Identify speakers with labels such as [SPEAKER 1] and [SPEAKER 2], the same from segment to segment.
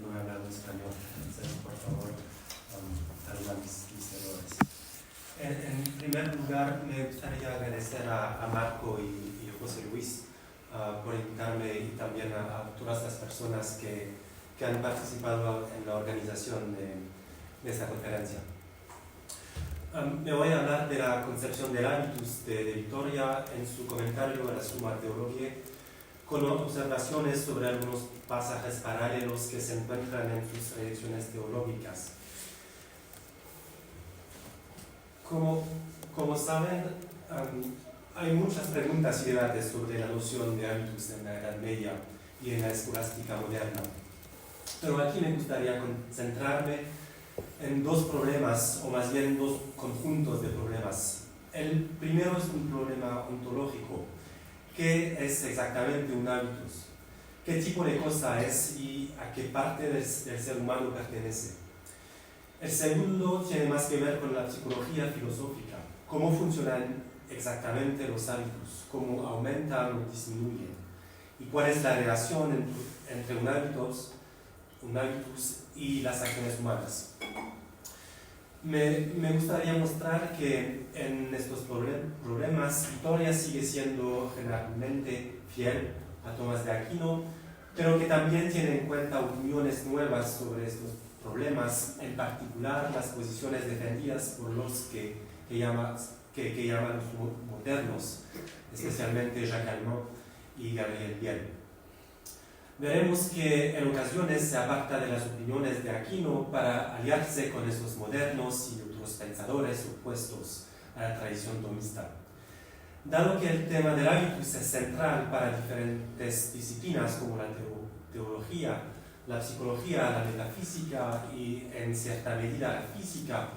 [SPEAKER 1] no he hablado español. Entonces, por favor, perdón mis errores. En primer lugar, me gustaría agradecer a Marco y José Luis por invitarme y también a todas las personas que han participado en la organización de esta conferencia. Me voy a hablar de la concepción del hábitus de Vittoria en su comentario a la Summa Theologiae, con observaciones sobre algunos pasajes paralelos que se encuentran en sus tradiciones teológicas. Como saben, hay muchas preguntas y debates sobre la noción de hábitus en la Edad Media y en la escolástica moderna. Pero aquí me gustaría concentrarme en dos problemas, o más bien dos conjuntos de problemas. El primero es un problema ontológico. ¿Qué es exactamente un hábitus? ¿Qué tipo de cosa es y a qué parte del ser humano pertenece? El segundo tiene más que ver con la psicología filosófica. ¿Cómo funcionan exactamente los hábitus? ¿Cómo aumentan o disminuyen? ¿Y cuál es la relación entre un hábitus y las acciones humanas? Me gustaría mostrar que en estos problemas Vittoria sigue siendo generalmente fiel a Tomás de Aquino, pero que también tiene en cuenta opiniones nuevas sobre estos problemas, en particular las posiciones defendidas por los que llaman los modernos, especialmente Jacques Allemand y Gabriel Biel. Veremos que en ocasiones se aparta de las opiniones de Aquino para aliarse con esos modernos y otros pensadores opuestos a la tradición tomista. Dado que el tema del hábitus es central para diferentes disciplinas como la teología, la psicología, la metafísica y en cierta medida la física,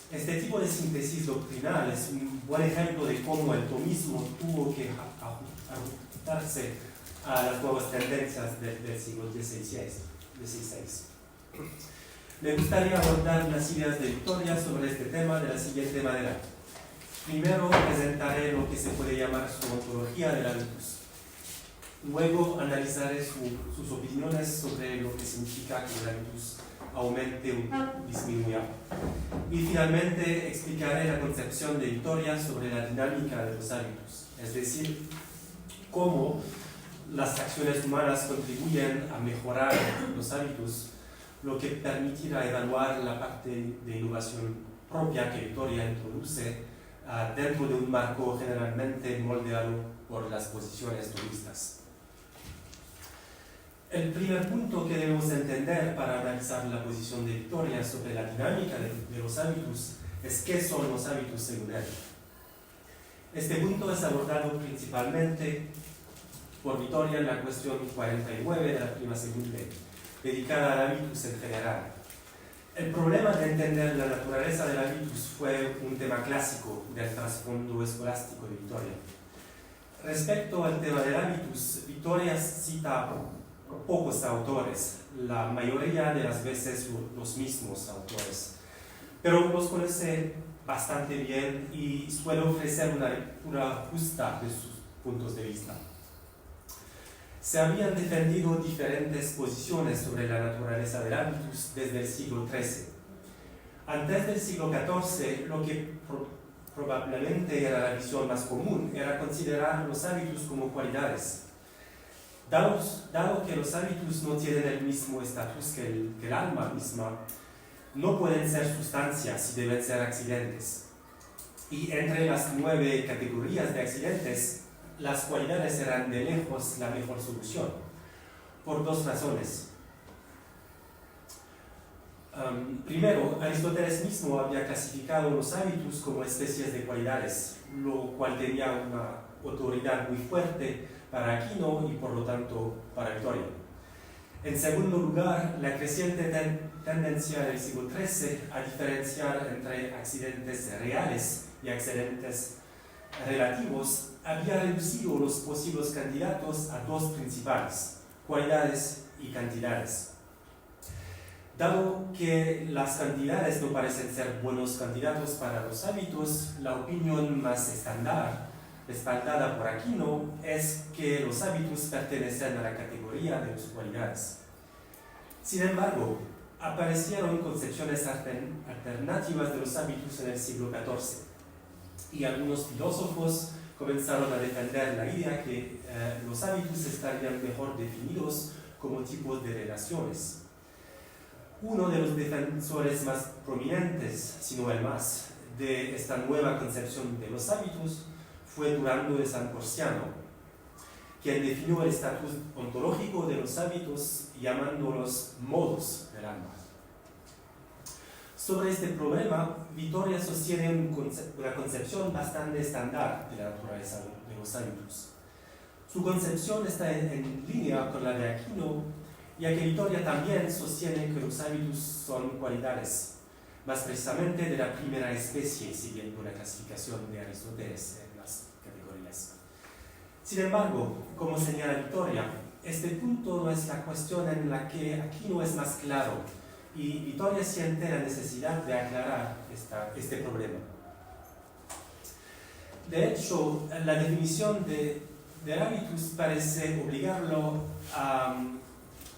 [SPEAKER 1] este tipo de síntesis doctrinal es un buen ejemplo de cómo el tomismo tuvo que ajustarse a las nuevas tendencias del siglo XVI. Me gustaría abordar las ideas de Vittoria sobre este tema de la siguiente manera. Primero presentaré lo que se puede llamar su ontología del hábitus. Luego analizaré sus opiniones sobre lo que significa que el hábitus aumente o disminuya. Y finalmente explicaré la concepción de Vittoria sobre la dinámica de los hábitus, es decir, cómo las acciones humanas contribuyen a mejorar los hábitos, lo que permitirá evaluar la parte de innovación propia que Vittoria introduce dentro de un marco generalmente moldeado por las posiciones tomistas. El primer punto que debemos entender para analizar la posición de Vittoria sobre la dinámica de los hábitus es qué son los hábitus según él. Este punto es abordado principalmente por Vittoria en la cuestión 49 de la prima segunda, dedicada al hábitus en general. El problema de entender la naturaleza del hábitus fue un tema clásico del trasfondo escolástico de Vittoria. Respecto al tema del hábitus, Vittoria cita pocos autores, la mayoría de las veces los mismos autores, pero los conoce bastante bien y suele ofrecer una lectura justa de sus puntos de vista. Se habían defendido diferentes posiciones sobre la naturaleza del hábitus desde el siglo XIII. Antes del siglo XIV, lo que probablemente era la visión más común era considerar los hábitus como cualidades. Dado que los hábitus no tienen el mismo estatus que el alma misma, no pueden ser sustancias y deben ser accidentes. Y entre las 9 categorías de accidentes, las cualidades eran de lejos la mejor solución, por dos razones. Primero, Aristóteles mismo había clasificado los hábitus como especies de cualidades, lo cual tenía una autoridad muy fuerte para Aquino y por lo tanto para Vittoria. En segundo lugar, la creciente tendencia del siglo XIII a diferenciar entre accidentes reales y accidentes relativos había reducido los posibles candidatos a dos principales, cualidades y cantidades. Dado que las cantidades no parecen ser buenos candidatos para los hábitos, la opinión más estándar, respaldada por Aquino, es que los hábitos pertenecen a la categoría de las cualidades. Sin embargo, aparecieron concepciones alternativas de los hábitos en el siglo XIV y algunos filósofos comenzaron a defender la idea que los hábitos estarían mejor definidos como tipos de relaciones. Uno de los defensores más prominentes, si no el más, de esta nueva concepción de los hábitos fue Durando de San Porciano, quien definió el estatus ontológico de los hábitos llamándolos modos del alma. Sobre este problema, Vittoria sostiene una concepción bastante estándar de la naturaleza de los hábitos. Su concepción está en línea con la de Aquino, ya que Vittoria también sostiene que los hábitos son cualidades, más precisamente de la primera especie, siguiendo la clasificación de Aristóteles en las categorías. Sin embargo, como señala Vittoria, este punto no es la cuestión en la que Aquino es más claro, y Vittoria siente la necesidad de aclarar este problema. De hecho, la definición de hábitus parece obligarlo a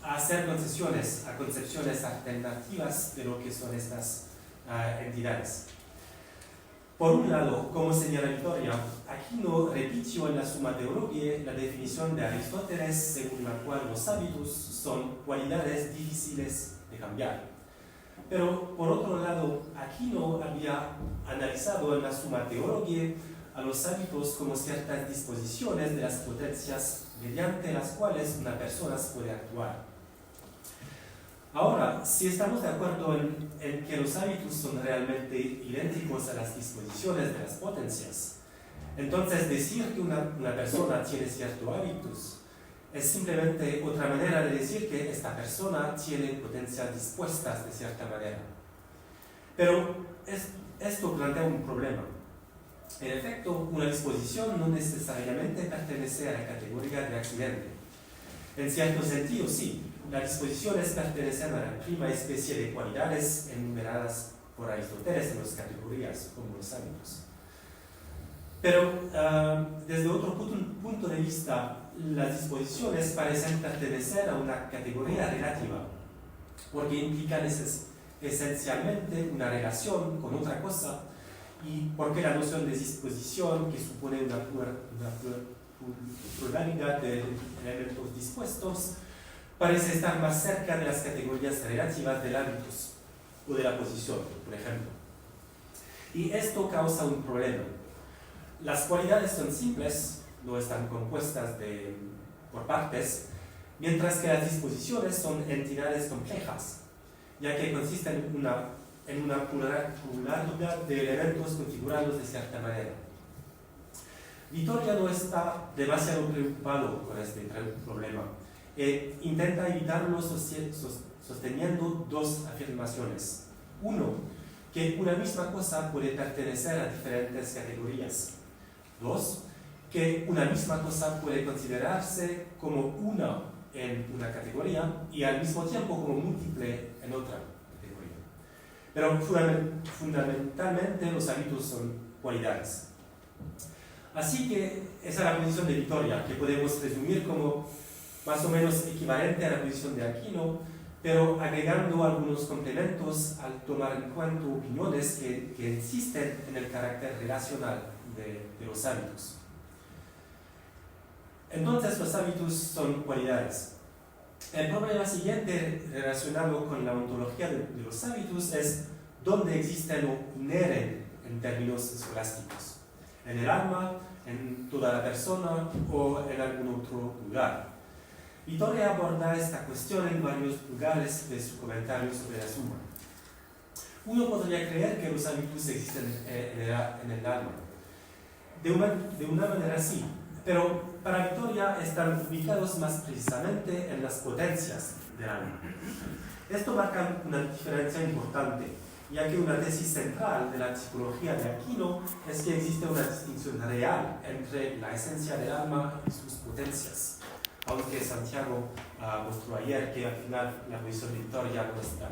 [SPEAKER 1] hacer concesiones a concepciones alternativas de lo que son estas entidades. Por un lado, como señala Vittoria, Aquino repitió en la Summa Theologiae la definición de Aristóteles según la cual los hábitus son cualidades difíciles de cambiar. Pero por otro lado, Aquino había analizado en la Summa Theologiae a los hábitos como ciertas disposiciones de las potencias mediante las cuales una persona puede actuar. Ahora, si estamos de acuerdo en que los hábitos son realmente idénticos a las disposiciones de las potencias, entonces decir que una persona tiene ciertos hábitos es simplemente otra manera de decir que esta persona tiene potencias dispuestas de cierta manera. Pero esto plantea un problema. En efecto, una disposición no necesariamente pertenece a la categoría de accidente. En cierto sentido, sí, las disposiciones pertenecen a la prima especie de cualidades enumeradas por Aristóteles en las categorías, como los hábitos. Pero desde otro punto de vista, las disposiciones parecen pertenecer a una categoría relativa, porque implican esencialmente una relación con otra cosa, y porque la noción de disposición, que supone una pluralidad de elementos dispuestos, parece estar más cerca de las categorías relativas del hábitus o de la posición, por ejemplo. Y esto causa un problema. Las cualidades son simples, no están compuestas por partes, mientras que las disposiciones son entidades complejas, ya que consisten en una pluralidad de elementos configurados de cierta manera. Vittoria no está demasiado preocupado con este problema e intenta evitarlo sosteniendo dos afirmaciones. Uno, que una misma cosa puede pertenecer a diferentes categorías. Dos, que una misma cosa puede considerarse como una en una categoría y al mismo tiempo como múltiple en otra categoría. Pero fundamentalmente los hábitos son cualidades. Así que esa es la posición de Vittoria, que podemos resumir como más o menos equivalente a la posición de Aquino, pero agregando algunos complementos al tomar en cuenta opiniones que insisten en el carácter relacional de los hábitos. Entonces, los hábitos son cualidades. El problema siguiente relacionado con la ontología de los hábitos es dónde existen o inheren en términos escolásticos. En el alma, en toda la persona o en algún otro lugar. Vittoria aborda esta cuestión en varios lugares de su comentario sobre la Summa. Uno podría creer que los hábitos existen en el alma. De una manera sí, pero para Vittoria están ubicados más precisamente en las potencias del alma. Esto marca una diferencia importante, ya que una tesis central de la psicología de Aquino es que existe una distinción real entre la esencia del alma y sus potencias. Aunque Santiago mostró ayer que al final la posición de Vittoria no está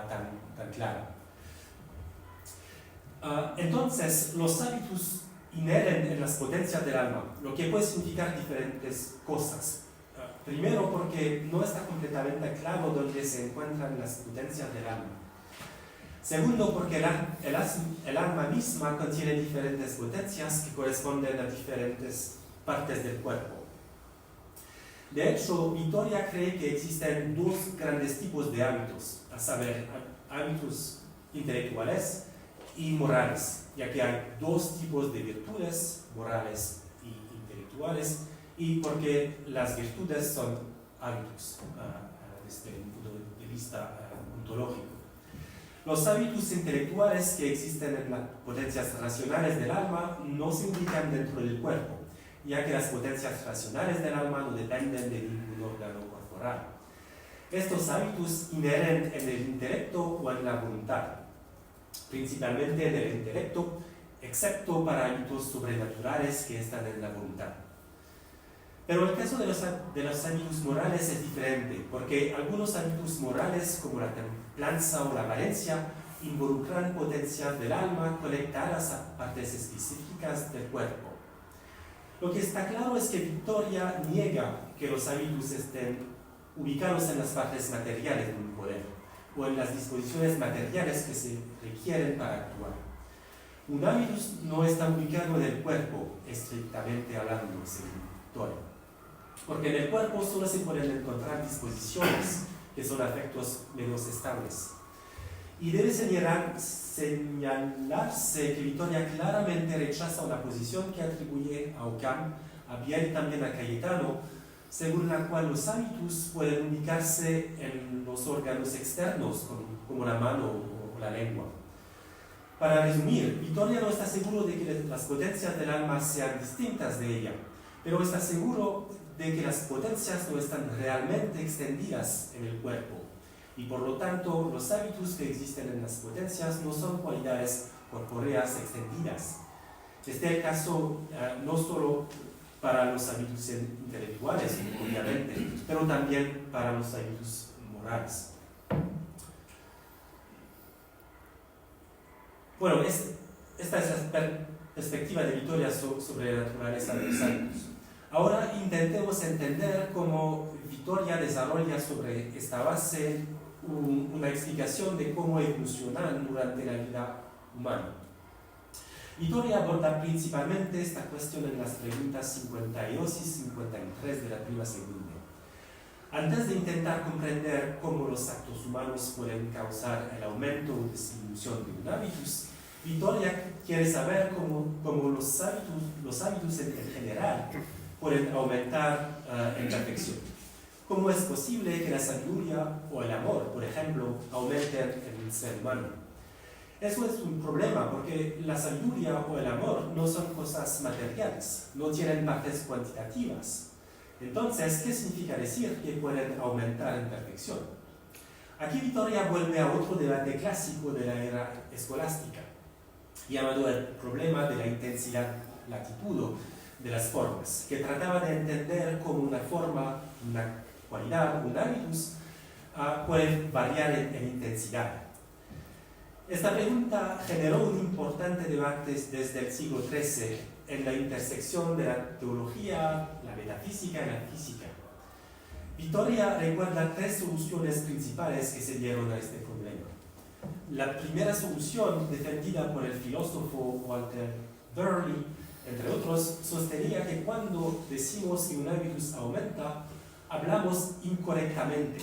[SPEAKER 1] tan clara. Entonces, los hábitos inheren en las potencias del alma, lo que puede significar diferentes cosas. Primero, porque no está completamente claro dónde se encuentran las potencias del alma. Segundo, porque el alma misma contiene diferentes potencias que corresponden a diferentes partes del cuerpo. De hecho, Vittoria cree que existen dos grandes tipos de hábitos, a saber, hábitos intelectuales y morales, ya que hay dos tipos de virtudes, morales y intelectuales, y porque las virtudes son hábitos desde un punto de vista ontológico. Los hábitos intelectuales que existen en las potencias racionales del alma no se ubican dentro del cuerpo, ya que las potencias racionales del alma no dependen de ningún órgano corporal. Estos hábitos inheren en el intelecto o en la voluntad, principalmente en el intelecto, excepto para hábitos sobrenaturales que están en la voluntad. Pero el caso de los hábitos morales es diferente, porque algunos hábitos morales, como la templanza o la valencia, involucran potencias del alma conectadas a partes específicas del cuerpo. Lo que está claro es que Vittoria niega que los hábitos estén ubicados en las partes materiales de un poder, o en las disposiciones materiales que se requieren para actuar. Un hábito no está ubicado en el cuerpo, estrictamente hablando, según Vittoria, porque en el cuerpo solo se pueden encontrar disposiciones que son afectos menos estables. Y debe señalarse que Vittoria claramente rechaza una posición que atribuye a Occam, a Biel y también a Cayetano, según la cual los hábitos pueden ubicarse en los órganos externos, como la mano o la lengua. Para resumir, Vittoria no está seguro de que las potencias del alma sean distintas de ella, pero está seguro de que las potencias no están realmente extendidas en el cuerpo, y por lo tanto los hábitos que existen en las potencias no son cualidades corpóreas extendidas. Este es el caso no solo para los hábitos intelectuales, obviamente, pero también para los hábitos morales. Bueno, esta es la perspectiva de Vittoria sobre la naturaleza de los hábitos. Ahora intentemos entender cómo Vittoria desarrolla sobre esta base una explicación de cómo evolucionan durante la vida humana. Vittoria aborda principalmente esta cuestión en las preguntas 52 y 53 de la prima segunda. Antes de intentar comprender cómo los actos humanos pueden causar el aumento o disminución de un hábitus, Vittoria quiere saber cómo los hábitos en general pueden aumentar en perfección. ¿Cómo es posible que la sabiduría o el amor, por ejemplo, aumenten en el ser humano? Eso es un problema porque la sabiduría o el amor no son cosas materiales, no tienen partes cuantitativas. Entonces, ¿qué significa decir que pueden aumentar en perfección? Aquí Vittoria vuelve a otro debate clásico de la era escolástica, llamado el problema de la intensidad latitud de las formas, que trataba de entender cómo una forma, una cualidad, un hábitus, puede variar en intensidad. Esta pregunta generó un importante debate desde el siglo XIII en la intersección de la teología, la metafísica y la física. Vittoria recuerda tres soluciones principales que se dieron a este problema. La primera solución, defendida por el filósofo Walter Burley, entre otros, sostenía que cuando decimos que un hábitus aumenta, hablamos incorrectamente,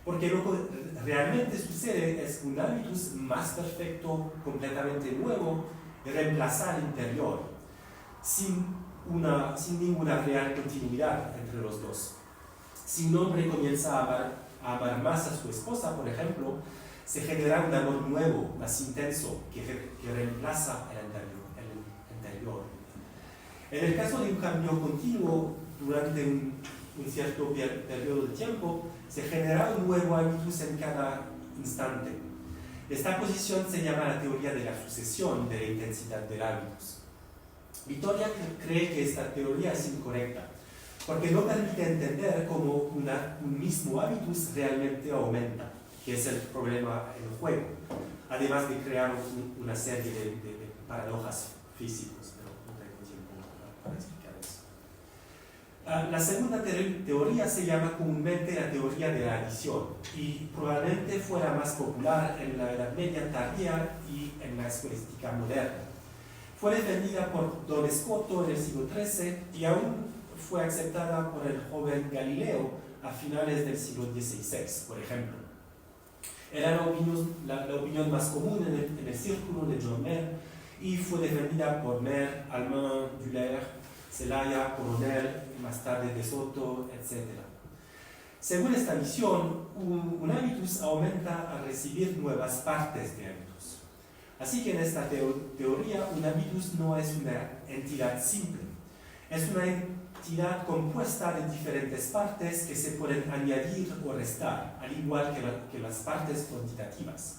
[SPEAKER 1] porque lo que realmente sucede es que un hábitus más perfecto, completamente nuevo, reemplaza al interior, sin ninguna real continuidad entre los dos. Si un hombre comienza a amar más a su esposa, por ejemplo, se genera un amor nuevo, más intenso, que reemplaza el anterior. En el caso de un cambio continuo, durante un cierto periodo de tiempo, se genera un nuevo hábitus en cada instante. Esta posición se llama la teoría de la sucesión de la intensidad del hábitus. Vittoria cree que esta teoría es incorrecta, porque no permite entender cómo un mismo hábitus realmente aumenta, que es el problema en juego, además de crear una serie de paradojas físicas, pero no tengo tiempo para explicar eso. La segunda teoría se llama comúnmente la teoría de la adición y probablemente fuera más popular en la Edad Media tardía y en la escolástica moderna. Fue defendida por Don Scoto en el siglo XIII y aún fue aceptada por el joven Galileo a finales del siglo XVI, por ejemplo. Era la opinión más común en el círculo de John Mer y fue defendida por Mer, Allemand, Euler, Celaya, Coronel, más tarde De Soto, etc. Según esta visión, un habitus aumenta al recibir nuevas partes de habitus. Así que en esta teoría, un habitus no es una entidad simple, es una entidad compuesta de diferentes partes que se pueden añadir o restar, al igual que las partes cuantitativas.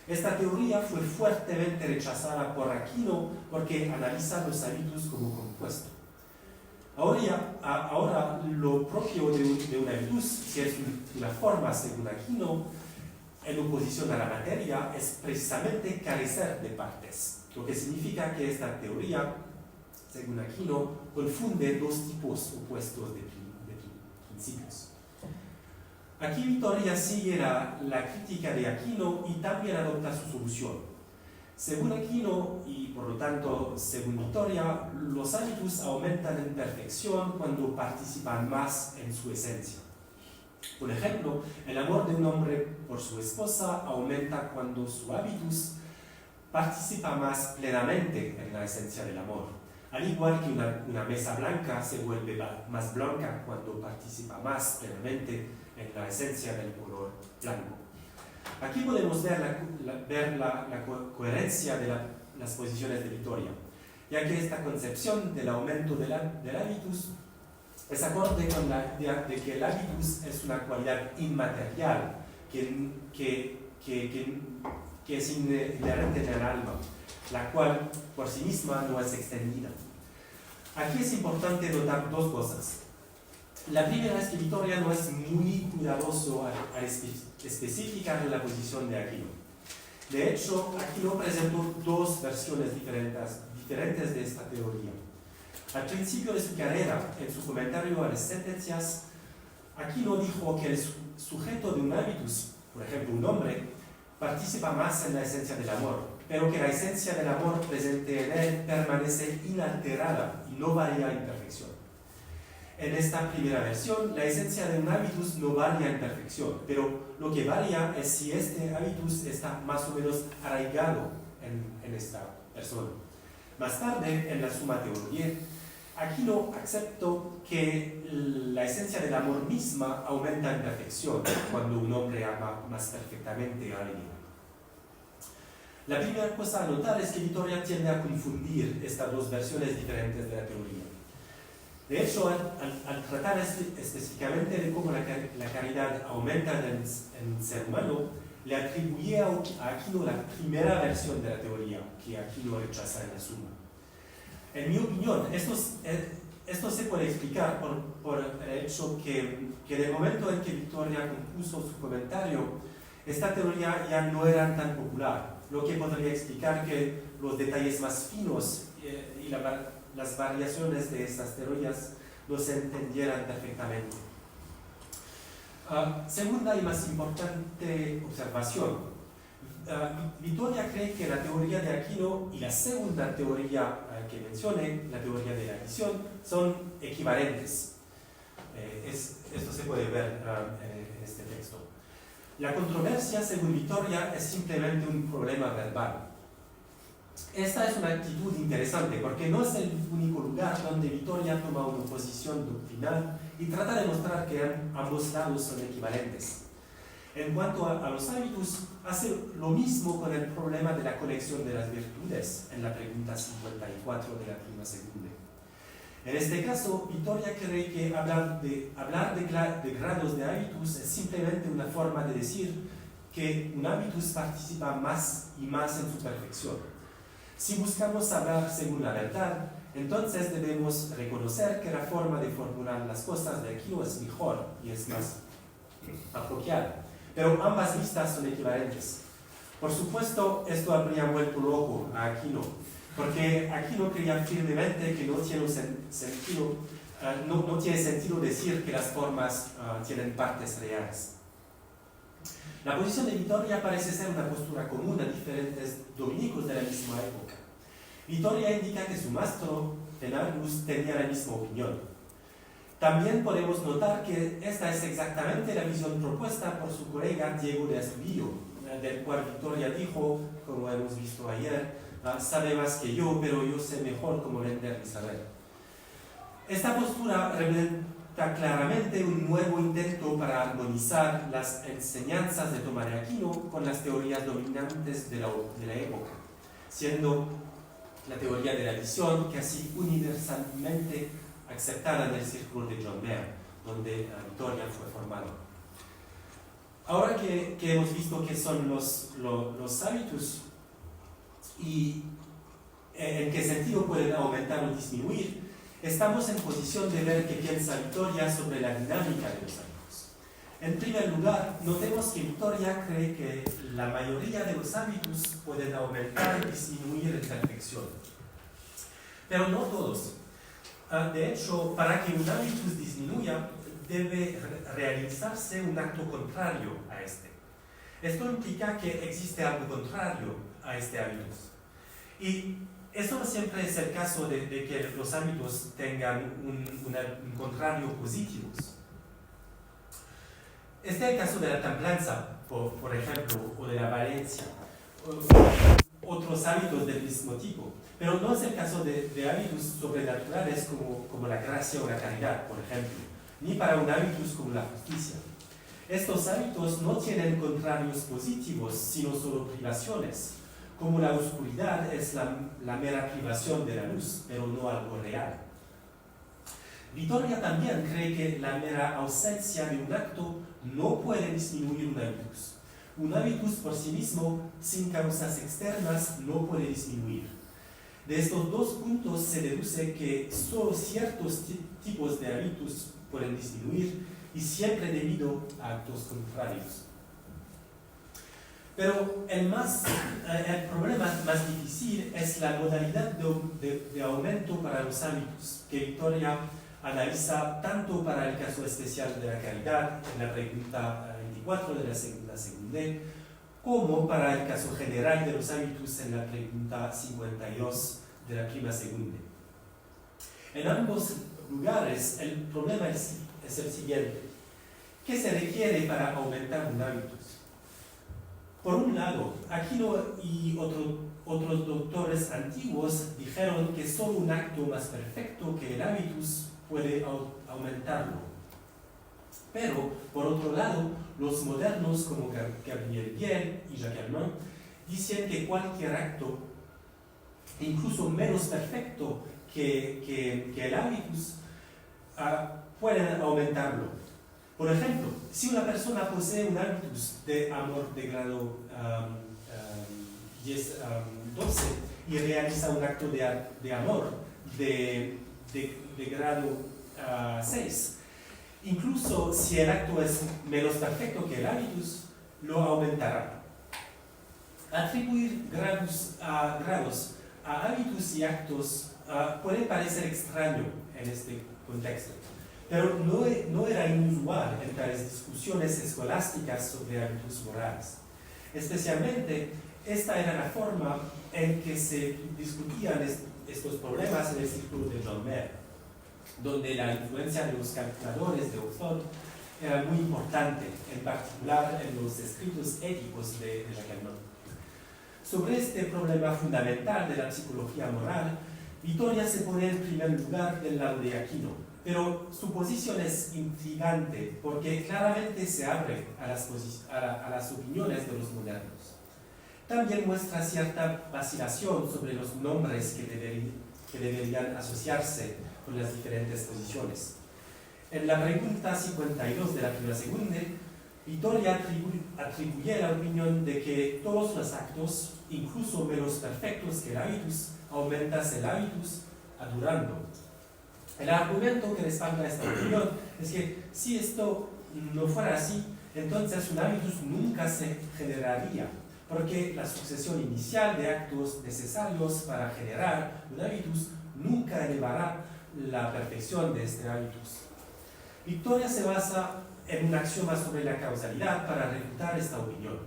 [SPEAKER 1] Esta teoría fue fuertemente rechazada por Aquino porque analiza los habitus como compuesto. Ahora lo propio de un habitus, si es una forma según Aquino, en oposición a la materia, es precisamente carecer de partes, lo que significa que esta teoría, según Aquino, confunde dos tipos opuestos de principios. Aquí Vittoria sigue la crítica de Aquino y también adopta su solución. Según Aquino, y por lo tanto según Vittoria, los habitus aumentan en perfección cuando participan más en su esencia. Por ejemplo, el amor de un hombre por su esposa aumenta cuando su habitus participa más plenamente en la esencia del amor. Al igual que una mesa blanca se vuelve más blanca cuando participa más plenamente en la esencia del color blanco. Aquí podemos ver la coherencia de las posiciones de Vittoria, ya que esta concepción del aumento del habitus es acorde con la idea de que el habitus es una cualidad inmaterial que es inherente en el alma, la cual por sí misma no es extendida. Aquí es importante notar dos cosas. La primera es que Vittoria no es muy cuidadoso al especificar la posición de Aquino. De hecho, Aquino presentó dos versiones diferentes de esta teoría. Al principio de su carrera, en su comentario a las sentencias, Aquino dijo que el sujeto de un habitus, por ejemplo un hombre, participa más en la esencia del amor, pero que la esencia del amor presente en él permanece inalterada y no varía en perfección. En esta primera versión, la esencia de un habitus no varía en perfección, pero lo que varía es si este habitus está más o menos arraigado en esta persona. Más tarde, en la Summa Theologiae, Aquino aceptó que la esencia del amor misma aumenta en perfección cuando un hombre ama más perfectamente a alguien. La primera cosa a notar es que Vittoria tiende a confundir estas dos versiones diferentes de la teoría. De hecho, al tratar específicamente de cómo la caridad aumenta en el ser humano, le atribuye a Aquino la primera versión de la teoría, que Aquino rechaza en la Summa. En mi opinión, esto se puede explicar por el hecho que en el momento en que Vittoria compuso su comentario, esta teoría ya no era tan popular, lo que podría explicar que los detalles más finos y las variaciones de estas teorías no se entendieran perfectamente. Segunda y más importante observación. Vittoria cree que la teoría de Aquino y la segunda teoría que mencioné, la teoría de la adición, son equivalentes. Esto se puede ver en este texto. La controversia, según Vittoria, es simplemente un problema verbal. Esta es una actitud interesante porque no es el único lugar donde Vittoria toma una posición doctrinal y trata de mostrar que ambos lados son equivalentes. En cuanto a los hábitos, hace lo mismo con el problema de la conexión de las virtudes en la pregunta 54 de la prima segunda. En este caso, Vittoria cree que hablar de grados de hábitos es simplemente una forma de decir que un hábitus participa más y más en su perfección. Si buscamos hablar según la verdad, entonces debemos reconocer que la forma de formular las cosas de Aquino es mejor y es más apropiada. Pero ambas vistas son equivalentes. Por supuesto, esto habría vuelto loco a Aquino, porque Aquino creía firmemente que no tiene sentido no tiene sentido decir que las formas tienen partes reales. La posición de Vittoria parece ser una postura común a diferentes dominicos de la misma época. Vittoria indica que su maestro Fenarius tenía la misma opinión. También podemos notar que esta es exactamente la visión propuesta por su colega Diego de Astudillo, del cual Vittoria dijo, como hemos visto ayer, sabe más que yo, pero yo sé mejor cómo vender mi saber. Esta postura representa claramente un nuevo intento para armonizar las enseñanzas de Tomás de Aquino con las teorías dominantes de la época, siendo la teoría de la visión casi universalmente aceptada en el círculo de John Mayer, donde Vittoria fue formado. Ahora que hemos visto qué son los hábitos y en qué sentido pueden aumentar o disminuir, estamos en posición de ver qué piensa Vittoria sobre la dinámica de los hábitos. En primer lugar, notemos que Vittoria cree que la mayoría de los hábitos pueden aumentar y disminuir en perfección, pero no todos. De hecho, para que un hábitus disminuya, debe realizarse un acto contrario a este. Esto implica que existe algo contrario a este hábitus. Y eso no siempre es el caso de que los hábitos tengan un contrario positivo. Este es el caso de la templanza, por ejemplo, o de la valencia, otros hábitos del mismo tipo. Pero no es el caso de hábitos sobrenaturales como la gracia o la caridad, por ejemplo, ni para un hábitus como la justicia. Estos hábitos no tienen contrarios positivos, sino solo privaciones, como la oscuridad es la mera privación de la luz, pero no algo real. Vittoria también cree que la mera ausencia de un acto no puede disminuir un hábitus. Un hábitus por sí mismo, sin causas externas, no puede disminuir. De estos dos puntos se deduce que solo ciertos tipos de hábitos pueden disminuir y siempre debido a actos contrarios. Pero el problema más difícil es la modalidad de aumento para los hábitos, que Vittoria analiza tanto para el caso especial de la caridad, en la pregunta 24 de la segunda D, como para el caso general de los hábitos en la pregunta 52 de la prima segunda. En ambos lugares el problema es el siguiente. ¿Qué se requiere para aumentar un hábito? Por un lado, Aquino y otros doctores antiguos dijeron que solo un acto más perfecto que el hábitus puede aumentarlo. Pero, por otro lado, los modernos como Gabriel Biel y Jacques Allemand dicen que cualquier acto, incluso menos perfecto que el hábitus, pueden aumentarlo. Por ejemplo, si una persona posee un hábitus de amor de grado 12 y realiza un acto de amor de grado 6, incluso si el acto es menos perfecto que el hábitus, lo aumentará. Atribuir grados a hábitos y actos puede parecer extraño en este contexto, pero no era inusual en tales discusiones escolásticas sobre hábitos morales. Especialmente, esta era la forma en que se discutían estos problemas en el círculo de John Mayer, donde la influencia de los calculadores de Oxford era muy importante, en particular en los escritos éticos de Jacques Allemand. Sobre este problema fundamental de la psicología moral, Vittoria se pone en primer lugar del lado de Aquino, pero su posición es intrigante porque claramente se abre a las opiniones de los modernos. También muestra cierta vacilación sobre los nombres que deberían asociarse con las diferentes posiciones. En la pregunta 52 de la primera segunda, Vittoria atribuye la opinión de que todos los actos, incluso menos perfectos que el hábitus, aumentas el hábitus adurando. El argumento que respalda esta opinión es que si esto no fuera así, entonces un hábitus nunca se generaría, porque la sucesión inicial de actos necesarios para generar un hábitus nunca elevará la perfección de este hábitus. Victoria se basa en un axioma sobre la causalidad para refutar esta opinión.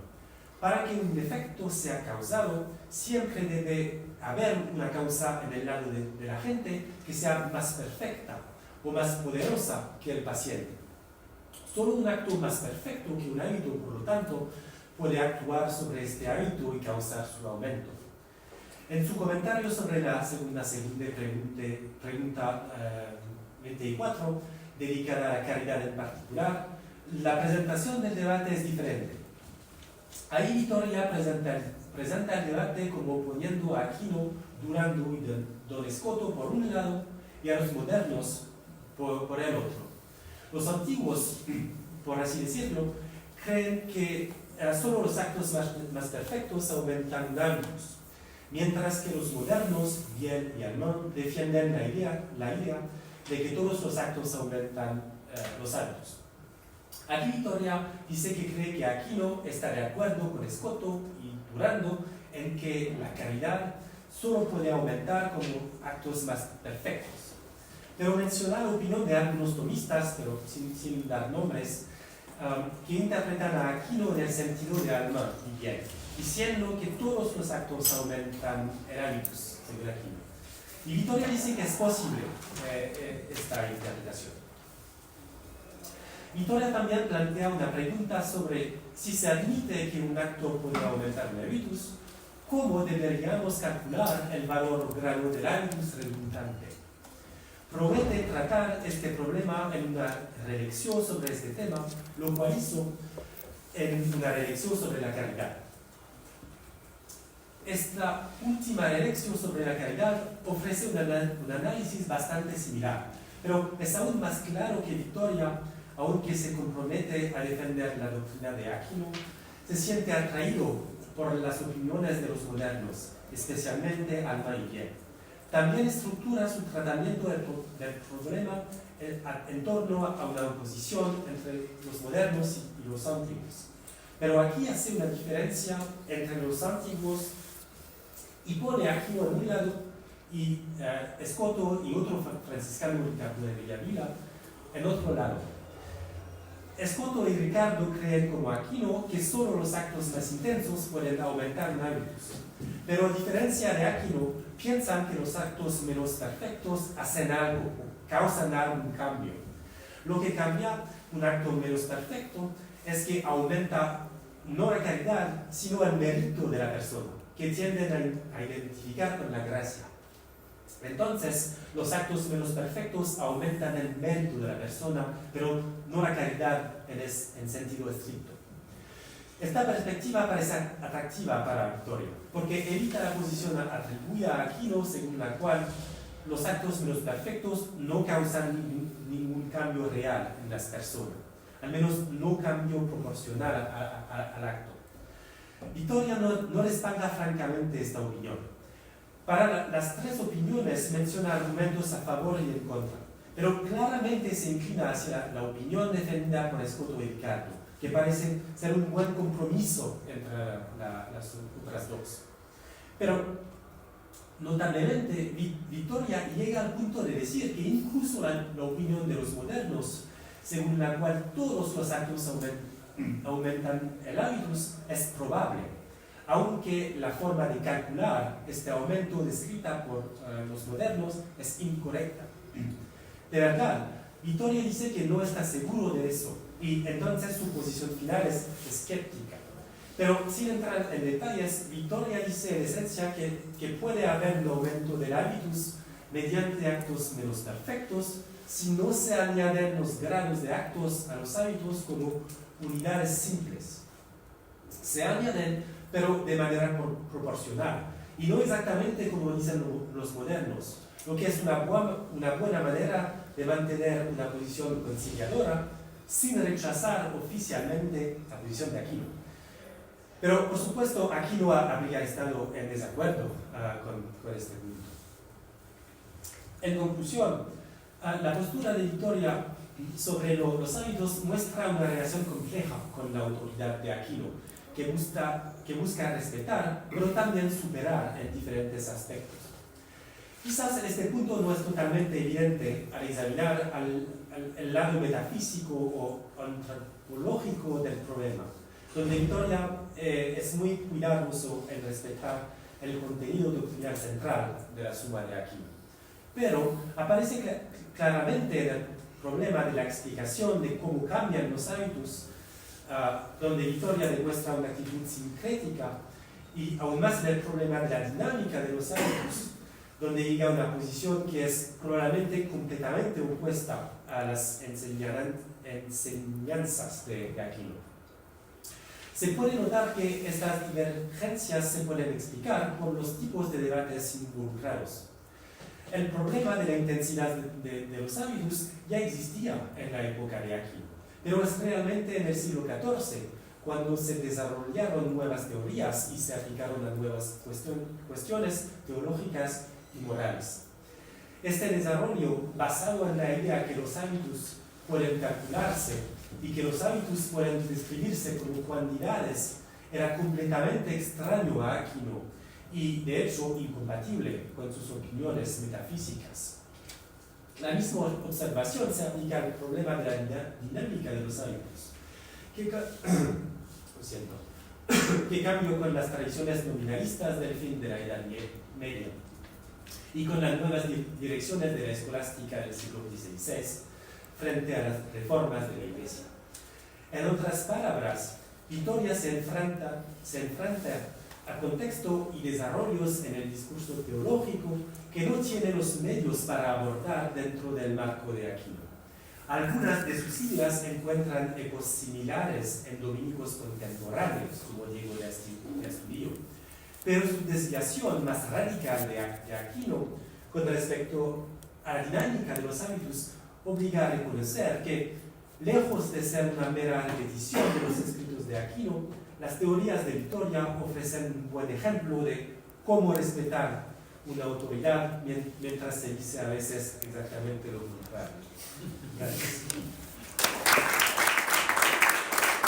[SPEAKER 1] Para que un defecto sea causado, siempre debe haber una causa en el lado de la gente que sea más perfecta o más poderosa que el paciente. Solo un acto más perfecto que un hábito, por lo tanto, puede actuar sobre este hábito y causar su aumento. En su comentario sobre la segunda pregunta 24, dedicada a la caridad en particular, la presentación del debate es diferente. Ahí Vittoria presenta el debate como poniendo a Aquino, Durando y Don Scoto por un lado y a los modernos por el otro. Los antiguos, por así decirlo, creen que solo los actos más perfectos aumentan daños, mientras que los modernos, Biel y Allemand, defienden la idea de que todos los actos aumentan los hábitos. Aquí Vittoria dice que cree que Aquino está de acuerdo con Scoto y Durando en que la caridad solo puede aumentar como actos más perfectos. Pero menciona la opinión de algunos tomistas, pero sin dar nombres, que interpretan a Aquino en el sentido de Allemand y Biel, diciendo que todos los actos aumentan el hábitus, según Aquino. Y Vittoria dice que es posible esta interpretación. Vittoria también plantea una pregunta sobre si se admite que un acto puede aumentar el hábitus, ¿cómo deberíamos calcular el valor grado del hábitus resultante? Promete tratar este problema en una relección sobre este tema, lo cual hizo en una relección sobre la caridad. Esta última relección sobre la caridad ofrece un análisis bastante similar, pero es aún más claro que Vittoria, aunque se compromete a defender la doctrina de Aquino, se siente atraído por las opiniones de los modernos, especialmente Allemand y Biel. También estructura su tratamiento del problema en torno a una oposición entre los modernos y los antiguos. Pero aquí hace una diferencia entre los antiguos y pone a Aquino en un lado y Scoto y otro franciscano, Ricardo de Villavila, en otro lado. Scoto y Ricardo creen como Aquino que solo los actos más intensos pueden aumentar un hábitus. Pero a diferencia de Aquino, piensan que los actos menos perfectos hacen algo, causan algún cambio. Lo que cambia un acto menos perfecto es que aumenta no la caridad, sino el mérito de la persona, que tienden a identificar con la gracia. Entonces, los actos menos perfectos aumentan el mérito de la persona, pero no la caridad en sentido estricto. Esta perspectiva parece atractiva para Vittoria, porque evita la posición atribuida a Aquino según la cual los actos menos perfectos no causan ningún cambio real en las personas, al menos no cambio proporcional al acto. Vittoria no respalda francamente esta opinión. Para las tres opiniones menciona argumentos a favor y en contra, pero claramente se inclina hacia la opinión defendida por Scoto y Ricardo, que parece ser un buen compromiso entre las otras dos. Pero, notablemente, Vittoria llega al punto de decir que incluso la opinión de los modernos, según la cual todos los actos aumentan el hábitus, es probable, aunque la forma de calcular este aumento descrita por los modernos es incorrecta. De verdad, Vittoria dice que no está seguro de eso, y entonces su posición final es escéptica. Pero sin entrar en detalles, Vittoria dice en esencia que puede haber un aumento del hábitus mediante actos menos perfectos si no se añaden los grados de actos a los hábitos como unidades simples. Se añaden, pero de manera proporcional, y no exactamente como dicen los modernos, lo que es una buena manera de mantener una posición conciliadora sin rechazar oficialmente la posición de Aquino. Pero, por supuesto, Aquino habría estado en desacuerdo con este punto. En conclusión, la postura de Vittoria sobre los hábitos muestra una relación compleja con la autoridad de Aquino, que busca respetar, pero también superar en diferentes aspectos. Quizás este punto no es totalmente evidente al examinar el lado metafísico o antropológico del problema, donde Vittoria es muy cuidadoso en respetar el contenido doctrinal central de la Suma de Aquino. Pero aparece claramente el problema de la explicación de cómo cambian los hábitos, donde Vittoria demuestra una actitud sincrética, y aún más del problema de la dinámica de los hábitos, donde llega a una posición que es probablemente completamente opuesta a las enseñanzas de Aquino. Se puede notar que estas divergencias se pueden explicar por los tipos de debates involucrados. El problema de la intensidad de los hábitos ya existía en la época de Aquino, pero es realmente en el siglo XIV cuando se desarrollaron nuevas teorías y se aplicaron a nuevas cuestiones teológicas y morales. Este desarrollo, basado en la idea que los hábitos pueden calcularse y que los hábitos pueden describirse como cuantidades, era completamente extraño a Aquino y, de hecho, incompatible con sus opiniones metafísicas. La misma observación se aplica al problema de la dinámica de los hábitos, que cambió con las tradiciones nominalistas del fin de la Edad Media y con las nuevas direcciones de la escolástica del siglo XVI frente a las reformas de la Iglesia. En otras palabras, Vittoria se enfrenta a contexto y desarrollos en el discurso teológico que no tiene los medios para abordar dentro del marco de Aquino. Algunas de sus ideas encuentran ecos similares en dominicos contemporáneos, como Diego de Astudillo, pero su desviación más radical de Aquino con respecto a la dinámica de los hábitos obliga a reconocer que, lejos de ser una mera repetición de los escritos de Aquino, las teorías de Vittoria ofrecen un buen ejemplo de cómo respetar una autoridad mientras se dice a veces exactamente lo contrario. Gracias.